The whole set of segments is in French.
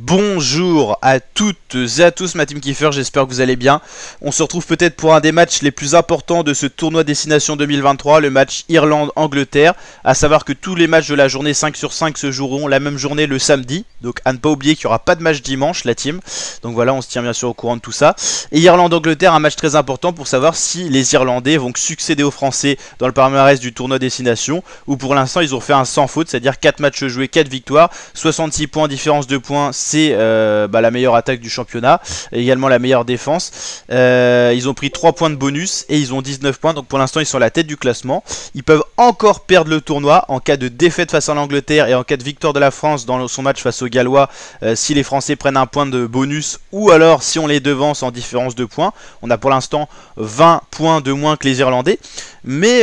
Bonjour à toutes et à tous, ma team Kiefer, j'espère que vous allez bien. On se retrouve peut-être pour un des matchs les plus importants de ce tournoi Destination 2023, le match Irlande-Angleterre. À savoir que tous les matchs de la journée 5 sur 5 se joueront la même journée le samedi. Donc à ne pas oublier qu'il n'y aura pas de match dimanche, la team. Donc voilà, on se tient bien sûr au courant de tout ça. Et Irlande-Angleterre, un match très important pour savoir si les Irlandais vont succéder aux Français dans le palmarès du tournoi Destination. Ou pour l'instant, ils ont fait un sans faute, c'est-à-dire 4 matchs joués, 4 victoires, 66 points, différence de points. C'est la meilleure attaque du championnat et également la meilleure défense. Ils ont pris 3 points de bonus et ils ont 19 points, donc pour l'instant ils sont à la tête du classement. Ils peuvent encore perdre le tournoi en cas de défaite face à l'Angleterre et en cas de victoire de la France dans son match face aux Gallois, si les Français prennent un point de bonus ou alors si on les devance en différence de points. On a pour l'instant 20 points de moins que les Irlandais, mais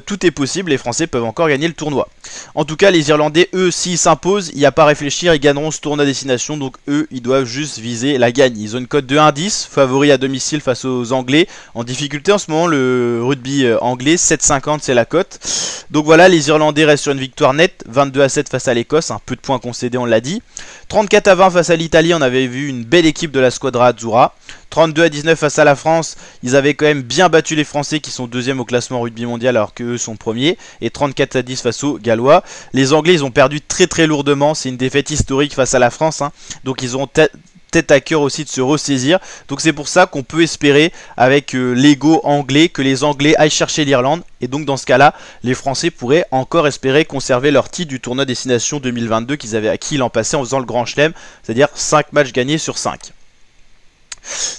tout est possible, les Français peuvent encore gagner le tournoi. En tout cas, les Irlandais, eux, s'ils s'imposent, il n'y a pas à réfléchir, ils gagneront ce tournoi Destination, donc eux, ils doivent juste viser la gagne. Ils ont une cote de 1,10, favori à domicile face aux Anglais. En difficulté en ce moment, le rugby anglais, 7,50 c'est la cote. Donc voilà, les Irlandais restent sur une victoire nette, 22-7 face à l'Écosse, un peu de points concédés, on l'a dit. 34-20 face à l'Italie, on avait vu une belle équipe de la Squadra Azzurra. 32-19 face à la France, ils avaient quand même bien battu les Français qui sont deuxième au classement rugby mondial alors qu'eux sont premiers. Et 34-10 face aux Gallois. Les Anglais, ils ont perdu très lourdement, c'est une défaite historique face à la France, hein. Donc ils ont tête à cœur aussi de se ressaisir. Donc c'est pour ça qu'on peut espérer avec l'ego anglais que les Anglais aillent chercher l'Irlande. Et donc dans ce cas là, les Français pourraient encore espérer conserver leur titre du tournoi Destination 2022 qu'ils avaient acquis l'an passé en faisant le Grand Chelem, c'est-à-dire 5 matchs gagnés sur 5.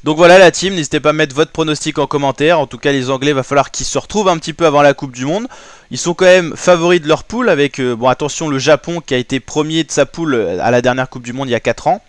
Donc voilà la team, n'hésitez pas à mettre votre pronostic en commentaire. En tout cas les Anglais, va falloir qu'ils se retrouvent un petit peu avant la Coupe du Monde. Ils sont quand même favoris de leur poule avec, bon attention, le Japon qui a été premier de sa poule à la dernière Coupe du Monde il y a 4 ans.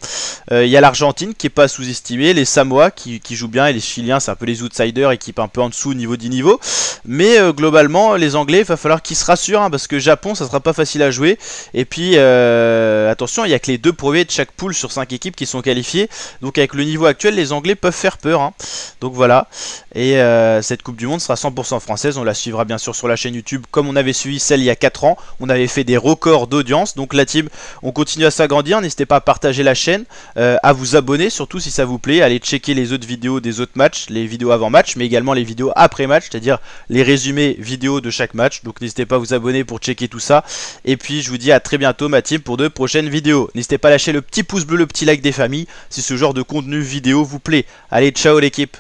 Il y a l'Argentine qui n'est pas sous-estimée, les Samoa qui jouent bien et les Chiliens c'est un peu les outsiders, équipe un peu en dessous niveau du niveau. Mais globalement les Anglais, il va falloir qu'ils se rassurent hein, parce que Japon ça sera pas facile à jouer. Et puis attention, il n'y a que les 2 premiers de chaque poule sur 5 équipes qui sont qualifiées. Donc avec le niveau actuel, les Anglais peuvent faire peur hein. Donc voilà. Et cette Coupe du Monde sera 100% française, on la suivra bien sûr sur la chaîne YouTube comme on avait suivi celle il y a 4 ans. On avait fait des records d'audience, donc la team, on continue à s'agrandir. N'hésitez pas à partager la chaîne, à vous abonner surtout si ça vous plaît, allez checker les autres vidéos des autres matchs, les vidéos avant match, mais également les vidéos après match, c'est-à-dire les résumés vidéo de chaque match. Donc n'hésitez pas à vous abonner pour checker tout ça. Et puis je vous dis à très bientôt ma team pour de prochaines vidéos. N'hésitez pas à lâcher le petit pouce bleu, le petit like des familles si ce genre de contenu vidéo vous plaît. Allez, ciao l'équipe.